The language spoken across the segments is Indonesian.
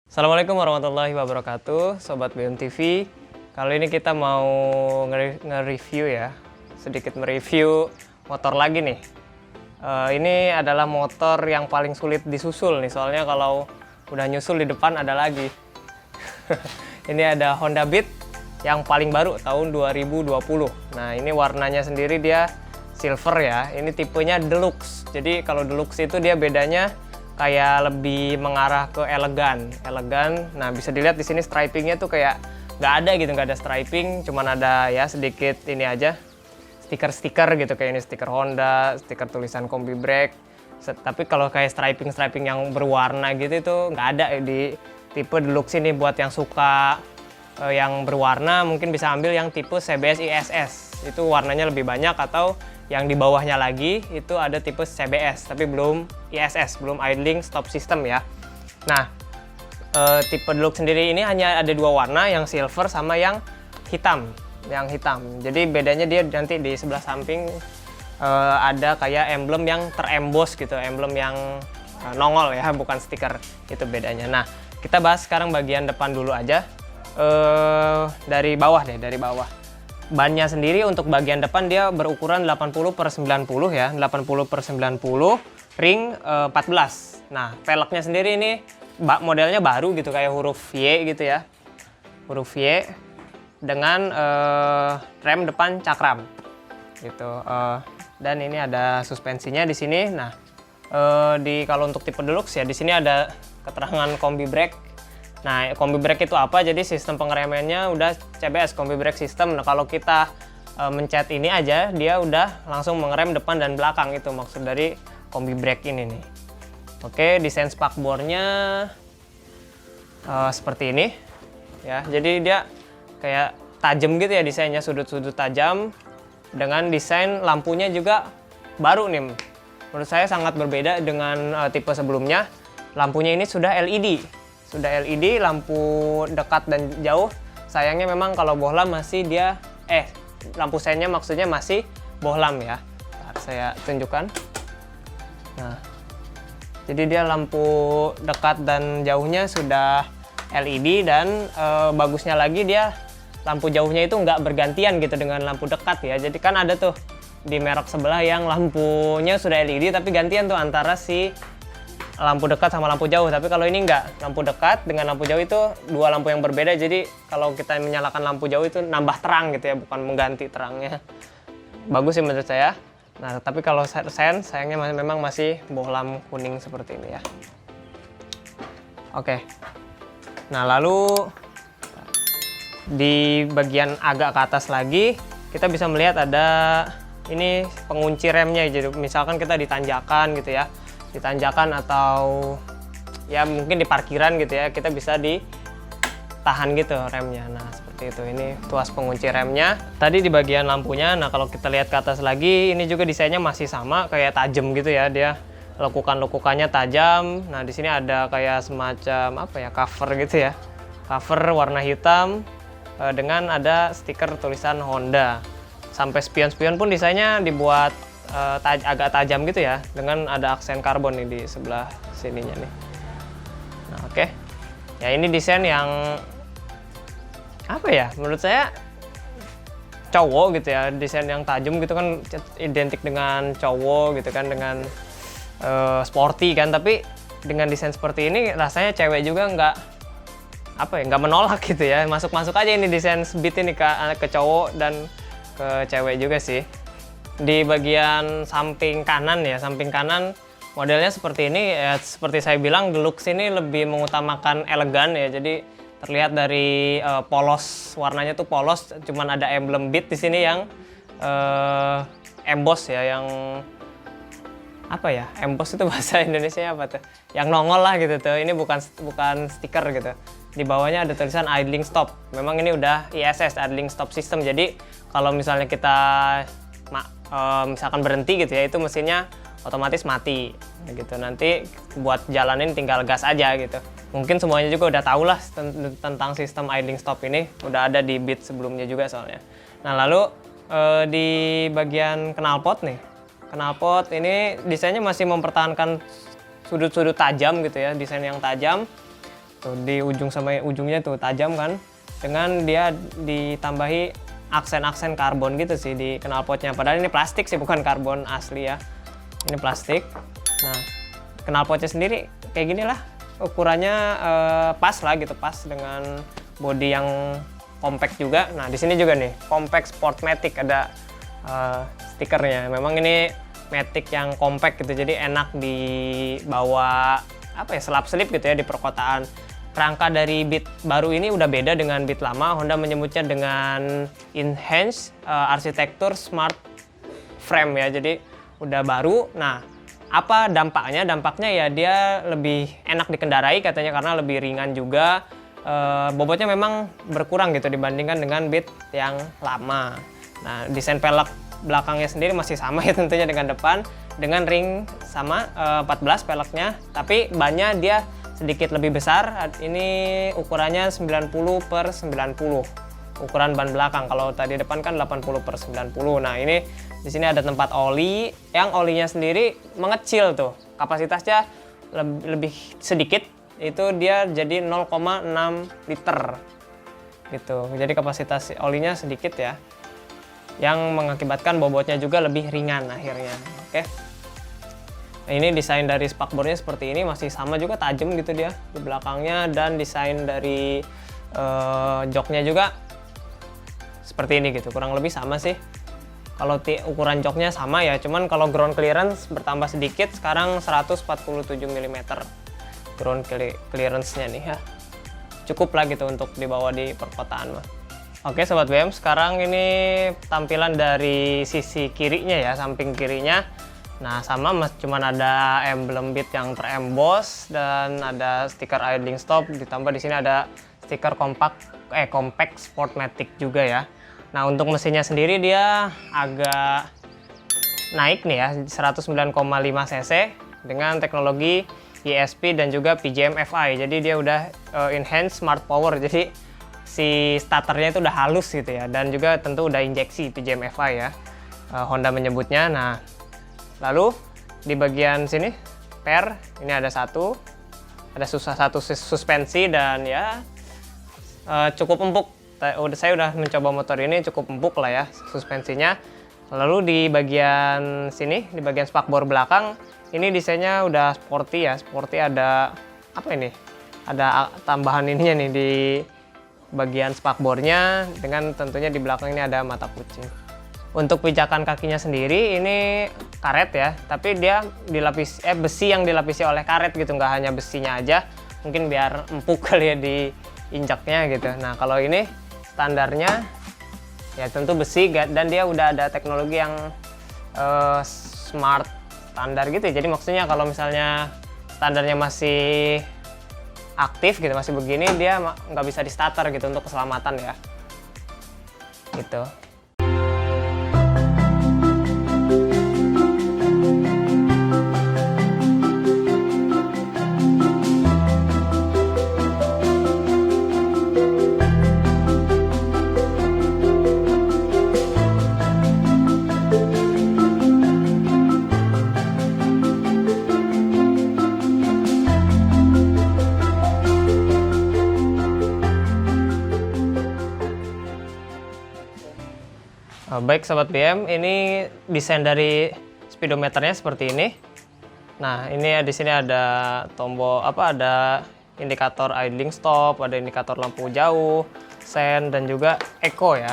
Assalamualaikum warahmatullahi wabarakatuh, Sobat BM TV. Kali ini kita mau nge-review ya, sedikit mereview motor lagi nih. Ini adalah motor yang paling sulit disusul nih, soalnya kalau udah nyusul di depan ada lagi. Ini ada Honda Beat yang paling baru tahun 2020. Nah, ini warnanya sendiri dia silver ya, ini tipenya deluxe. Jadi kalau deluxe itu dia bedanya kayak lebih mengarah ke elegan. Nah, bisa dilihat di sini stripingnya tuh kayak nggak ada gitu, nggak ada striping, cuman ada ya sedikit ini aja stiker-stiker gitu, kayak ini stiker Honda, stiker tulisan Kombi Brake. Tapi kalau kayak striping yang berwarna gitu itu nggak ada di tipe deluxe ini. Buat yang suka yang berwarna mungkin bisa ambil yang tipe CBS ISS, itu warnanya lebih banyak, atau yang di bawahnya lagi itu ada tipe CBS tapi belum ISS, belum idling stop system ya. Nah, tipe deluxe sendiri ini hanya ada dua warna, yang silver sama yang hitam. Jadi bedanya dia nanti di sebelah samping ada kayak emblem yang terembos gitu, emblem yang nongol ya, bukan stiker, itu bedanya. Nah, kita bahas sekarang bagian depan dulu aja. Dari bawah deh, dari bawah. Bannya sendiri untuk bagian depan dia berukuran 80/90 ya, 80/90, ring 14. Nah, velgnya sendiri ini modelnya baru gitu, kayak huruf Y gitu ya, huruf Y dengan rem depan cakram gitu. Dan ini ada suspensinya di sini. Nah, kalau untuk tipe deluxe ya di sini ada keterangan Kombi Brake. Nah, Kombi Brake itu apa? Jadi sistem pengeremannya udah CBS, Kombi Brake System. Nah, kalau kita mencet ini aja, dia udah langsung mengerem depan dan belakang. Itu maksud dari Kombi Brake ini nih. Oke, desain spakbornya seperti ini ya. Jadi dia kayak tajam gitu ya desainnya, sudut-sudut tajam. Dengan desain lampunya juga baru nih. Menurut saya sangat berbeda dengan tipe sebelumnya. Lampunya ini sudah LED. Lampu dekat dan jauh. Sayangnya memang kalau bohlam masih dia lampu seinnya maksudnya masih bohlam ya. Ntar saya tunjukkan. Nah, jadi dia lampu dekat dan jauhnya sudah LED, dan bagusnya lagi dia lampu jauhnya itu nggak bergantian gitu dengan lampu dekat ya. Jadi kan ada tuh di merek sebelah yang lampunya sudah LED tapi gantian tuh antara si lampu dekat sama lampu jauh. Tapi kalau ini enggak, lampu dekat dengan lampu jauh itu dua lampu yang berbeda. Jadi kalau kita menyalakan lampu jauh itu nambah terang gitu ya, bukan mengganti terangnya. Bagus sih menurut saya. Nah, tapi kalau sen sayangnya memang masih bohlam kuning seperti ini ya. Oke. Nah, lalu di bagian agak ke atas lagi kita bisa melihat ada ini pengunci remnya. Jadi misalkan kita ditanjakan gitu ya, ditanjakan atau ya mungkin di parkiran gitu ya, kita bisa ditahan gitu remnya. Nah, seperti itu. Ini tuas pengunci remnya. Tadi di bagian lampunya. Nah, kalau kita lihat ke atas lagi, ini juga desainnya masih sama, kayak tajam gitu ya, dia lekukannya tajam. Nah, di sini ada kayak semacam apa ya, cover gitu ya, cover warna hitam dengan ada stiker tulisan Honda. Sampai spion-spion pun desainnya dibuat agak tajam gitu ya, dengan ada aksen karbon nih di sebelah sininya nih. Nah, oke. Ya, ini desain yang apa ya, menurut saya cowok gitu ya, desain yang tajam gitu kan identik dengan cowok gitu kan, dengan sporty kan. Tapi dengan desain seperti ini rasanya cewek juga nggak menolak gitu ya, masuk aja ini desain Beat ini ke cowok dan ke cewek juga sih. Di bagian samping kanan ya, modelnya seperti ini ya. Seperti saya bilang, deluxe ini lebih mengutamakan elegan ya. Jadi terlihat dari polos, warnanya tuh polos, cuman ada emblem Beat di sini yang emboss ya, yang apa ya, emboss itu bahasa Indonesia apa tuh, yang nongol lah gitu tuh. Ini bukan stiker gitu. Di bawahnya ada tulisan idling stop. Memang ini udah ISS, idling stop system. Jadi kalau misalnya kita misalkan berhenti gitu ya, itu mesinnya otomatis mati gitu. Nanti buat jalanin tinggal gas aja gitu. Mungkin semuanya juga udah tahu lah tentang sistem idling stop ini, udah ada di Beat sebelumnya juga soalnya. Nah, lalu di bagian knalpot nih, knalpot ini desainnya masih mempertahankan sudut-sudut tajam gitu ya, desain yang tajam. Tuh di ujung sama ujungnya tuh tajam kan. Dengan dia ditambahi aksen-aksen karbon gitu sih di knalpotnya. Padahal ini plastik sih, bukan karbon asli ya. Ini plastik. Nah, knalpotnya sendiri kayak gini lah. Ukurannya pas lah gitu, pas dengan bodi yang compact juga. Nah, di sini juga nih, Compact Sportmatic ada stikernya. Memang ini Matic yang compact gitu, jadi enak dibawa apa ya, selap-selip gitu ya di perkotaan. Kerangka dari Beat baru ini udah beda dengan Beat lama. Honda menyebutnya dengan Enhanced Architecture Smart Frame ya, jadi udah baru. Nah, apa dampaknya? Dampaknya ya dia lebih enak dikendarai katanya karena lebih ringan juga. Bobotnya memang berkurang gitu dibandingkan dengan Beat yang lama. Nah, desain pelek belakangnya sendiri masih sama ya tentunya dengan depan, dengan ring sama 14 peleknya, tapi bannya dia sedikit lebih besar. Ini ukurannya 90/90 ukuran ban belakang. Kalau tadi depan kan 80/90. Nah, ini di sini ada tempat oli, yang olinya sendiri mengecil tuh, kapasitasnya lebih sedikit, itu dia jadi 0,6 liter gitu. Jadi kapasitas olinya sedikit ya, yang mengakibatkan bobotnya juga lebih ringan akhirnya. Oke. Nah, ini desain dari spakbornya seperti ini, masih sama juga, tajam gitu dia di belakangnya, dan desain dari joknya juga seperti ini gitu, kurang lebih sama sih. Kalau ukuran joknya sama ya, cuman kalau ground clearance bertambah sedikit, sekarang 147 mm ground clearance-nya nih ya. Cukup lah gitu untuk dibawa di perkotaan mah. Oke Sobat BM, sekarang ini tampilan dari sisi kirinya ya, samping kirinya. Nah sama cuman ada emblem Beat yang teremboss dan ada stiker idling stop, ditambah di sini ada stiker Compact Sportmatic juga ya. Nah untuk mesinnya sendiri dia agak naik nih ya, 109,5 cc dengan teknologi ESP dan juga PGM FI. Jadi dia udah enhanced smart power, jadi si starternya itu udah halus gitu ya, dan juga tentu udah injeksi PGM FI ya, Honda menyebutnya. Nah lalu di bagian sini ini ada satu suspensi, dan ya cukup empuk. Saya udah mencoba motor ini, cukup empuk lah ya suspensinya. Lalu di bagian sini, di bagian spakbor belakang, ini desainnya udah sporty ya, sporty. Ada apa ini, ada tambahan ininya nih di bagian spakbornya, dengan tentunya di belakang ini ada mata kucing. Untuk pijakan kakinya sendiri ini karet ya, tapi dia besi yang dilapisi oleh karet gitu, nggak hanya besinya aja, mungkin biar empuk kali ya diinjaknya gitu. Nah kalau ini standarnya ya tentu besi, dan dia udah ada teknologi yang smart standar gitu ya. Jadi maksudnya kalau misalnya standarnya masih aktif gitu, masih begini, dia nggak bisa di starter gitu untuk keselamatan ya gitu. Baik Sobat BM, ini desain dari speedometernya seperti ini. Nah ini di sini ada tombol ada indikator idling stop, ada indikator lampu jauh, sen, dan juga eco ya.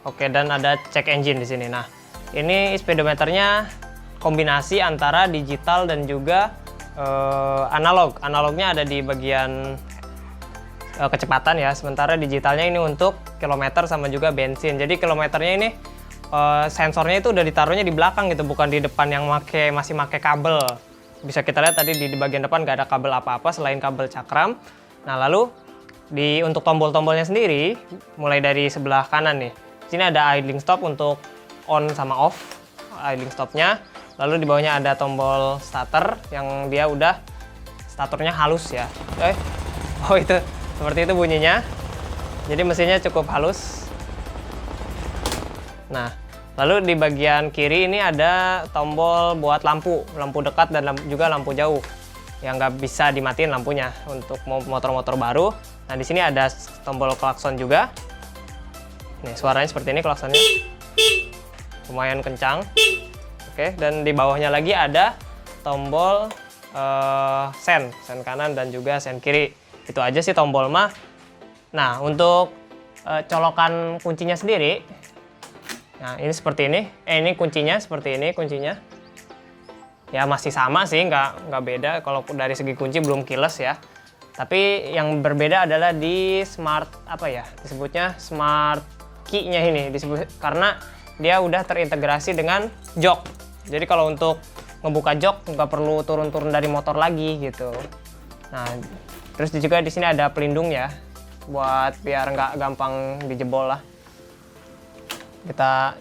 Oke, dan ada check engine di sini. Nah ini speedometernya kombinasi antara digital dan juga analog. Analognya ada di bagian kecepatan ya, sementara digitalnya ini untuk kilometer sama juga bensin. Jadi kilometernya ini sensornya itu udah ditaruhnya di belakang gitu, bukan di depan yang masih pakai kabel. Bisa kita lihat tadi di bagian depan nggak ada kabel apa-apa selain kabel cakram. Nah lalu untuk tombol-tombolnya sendiri, mulai dari sebelah kanan nih, sini ada idling stop untuk on sama off idling stopnya. Lalu di bawahnya ada tombol starter yang dia udah starternya halus ya. Oh itu seperti itu bunyinya, jadi mesinnya cukup halus. Nah lalu di bagian kiri ini ada tombol buat lampu dekat dan juga lampu jauh. yang nggak bisa dimatiin lampunya untuk motor-motor baru. Nah di sini ada tombol klakson juga. Nih suaranya seperti ini klaksonnya, lumayan kencang. Oke, dan di bawahnya lagi ada tombol sen kanan dan juga sen kiri. Itu aja sih tombol mah. Nah untuk colokan kuncinya sendiri, nah ini seperti ini. Ini kuncinya seperti ini kuncinya. Ya masih sama sih, nggak beda. Kalau dari segi kunci belum keyless ya. Tapi yang berbeda adalah di smart disebutnya smart key-nya ini karena dia udah terintegrasi dengan jok. Jadi kalau untuk ngebuka jok nggak perlu turun-turun dari motor lagi gitu. Nah, terus juga di sini ada pelindung ya, buat biar nggak gampang dijebol lah. Kita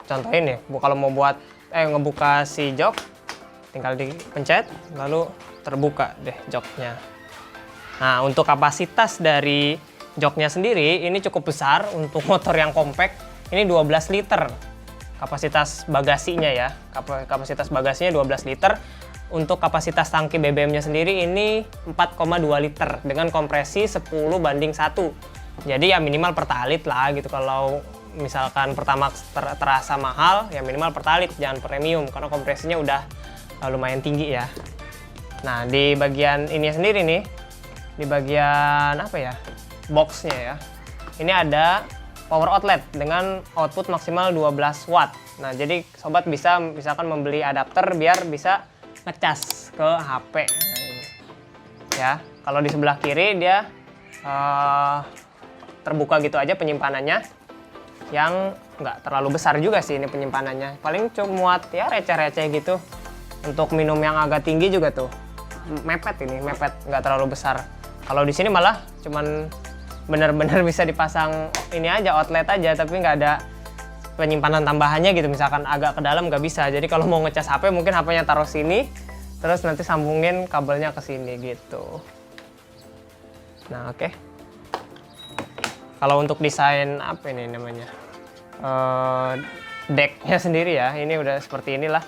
contohin ya, kalau mau buat ngebuka si jok, tinggal dipencet lalu terbuka deh joknya. Nah untuk kapasitas dari joknya sendiri ini cukup besar untuk motor yang compact. Ini 12 liter kapasitas bagasinya ya. Kapasitas bagasinya 12 liter. Untuk kapasitas tangki BBM-nya sendiri ini 4,2 liter dengan kompresi 10:1. Jadi ya minimal pertalit lah gitu. Kalau misalkan Pertamax terasa mahal, ya minimal pertalit, jangan premium karena kompresinya udah lumayan tinggi ya. Nah di bagian ini sendiri nih, di bagian boxnya ya, ini ada power outlet dengan output maksimal 12 watt. Nah jadi sobat bisa misalkan membeli adapter biar bisa ngecas ke HP ya. Kalau di sebelah kiri dia terbuka gitu aja penyimpanannya, yang nggak terlalu besar juga sih ini penyimpanannya, paling cuma muat ya receh-receh gitu. Untuk minum yang agak tinggi juga tuh mepet nggak terlalu besar. Kalau di sini malah cuman bener-bener bisa dipasang ini aja, outlet aja, tapi nggak ada penyimpanan tambahannya gitu. Misalkan agak ke dalam nggak bisa. Jadi kalau mau ngecas HP mungkin HP-nya taruh sini, terus nanti sambungin kabelnya ke sini gitu. Nah oke. Kalau untuk desain apa ini namanya, decknya sendiri ya, ini udah seperti inilah.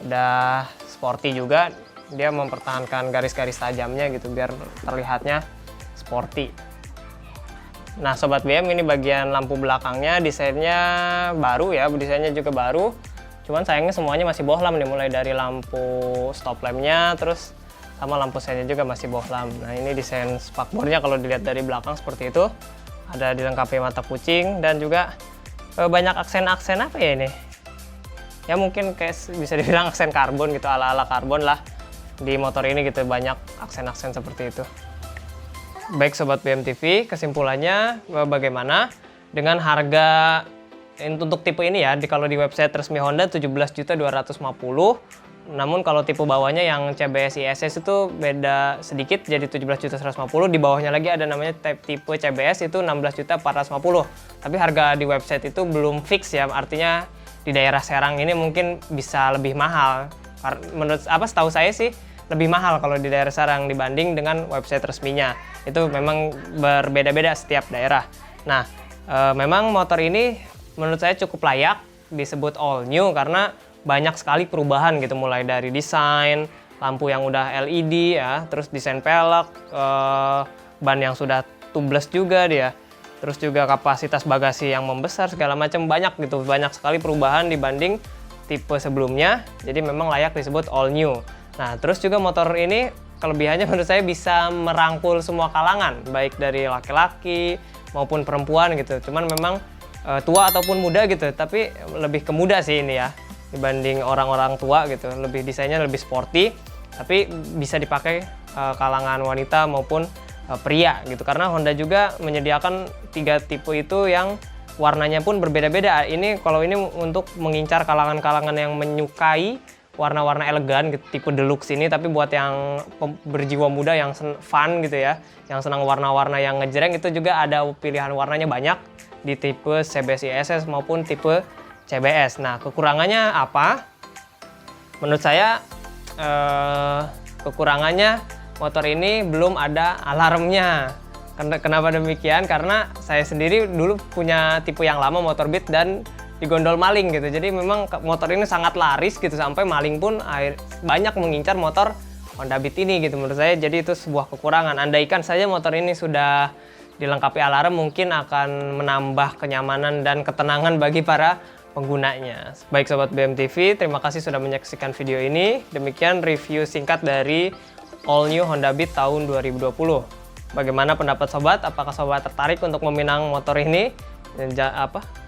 Udah sporty juga, dia mempertahankan garis-garis tajamnya gitu biar terlihatnya sporty. Nah sobat BM, ini bagian lampu belakangnya desainnya baru ya, desainnya juga baru. Cuman sayangnya semuanya masih bohlam nih, mulai dari lampu stop lampnya, terus sama lampu sennya juga masih bohlam. Nah ini desain spakbornya kalau dilihat dari belakang seperti itu. Ada dilengkapi mata kucing dan juga banyak aksen-aksen apa ya ini? Ya mungkin kayak bisa dibilang aksen karbon gitu, ala-ala karbon lah di motor ini gitu, banyak aksen-aksen seperti itu. Baik Sobat BMTV, kesimpulannya bagaimana dengan harga untuk tipe ini ya, kalau di website resmi Honda 17.250.000. Namun kalau tipe bawahnya yang CBS ISS itu beda sedikit jadi 17.150.000. Di bawahnya lagi ada namanya tipe CBS itu 16.450.000. Tapi harga di website itu belum fix ya, artinya di daerah Serang ini mungkin bisa lebih mahal. Menurut setahu saya sih lebih mahal kalau di daerah Serang dibanding dengan website resminya. Itu memang berbeda-beda setiap daerah. Nah, memang motor ini menurut saya cukup layak disebut all new karena banyak sekali perubahan gitu, mulai dari desain, lampu yang udah LED ya, terus desain pelek, ban yang sudah tubeless juga dia. Terus juga kapasitas bagasi yang membesar, segala macam banyak gitu, banyak sekali perubahan dibanding tipe sebelumnya. Jadi memang layak disebut all new. Nah terus juga motor ini kelebihannya menurut saya bisa merangkul semua kalangan, baik dari laki-laki maupun perempuan gitu. Cuman memang tua ataupun muda gitu, tapi lebih ke muda sih ini ya dibanding orang-orang tua gitu. Lebih desainnya lebih sporty, tapi bisa dipakai kalangan wanita maupun pria gitu, karena Honda juga menyediakan 3 tipe itu yang warnanya pun berbeda-beda. Ini kalau ini untuk mengincar kalangan-kalangan yang menyukai warna-warna elegan gitu, tipe deluxe ini, tapi buat yang berjiwa muda yang fun gitu ya, yang senang warna-warna yang ngejreng, itu juga ada pilihan warnanya banyak di tipe CBS ISS maupun tipe CBS. Nah kekurangannya apa? Menurut saya kekurangannya motor ini belum ada alarmnya. Kenapa demikian? Karena saya sendiri dulu punya tipe yang lama motor Beat dan digondol maling gitu. Jadi memang motor ini sangat laris gitu, sampai maling pun banyak mengincar motor Honda Beat ini gitu menurut saya. Jadi itu sebuah kekurangan. Andaikan saja motor ini sudah dilengkapi alarm, mungkin akan menambah kenyamanan dan ketenangan bagi para penggunanya. Baik Sobat BMTV, terima kasih sudah menyaksikan video ini. Demikian review singkat dari All New Honda Beat tahun 2020. Bagaimana pendapat Sobat? Apakah Sobat tertarik untuk meminang motor ini? Dan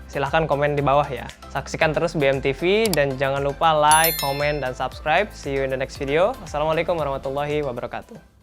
silahkan komen di bawah ya. Saksikan terus BMTV dan jangan lupa like, comment, dan subscribe. See you in the next video. Assalamualaikum warahmatullahi wabarakatuh.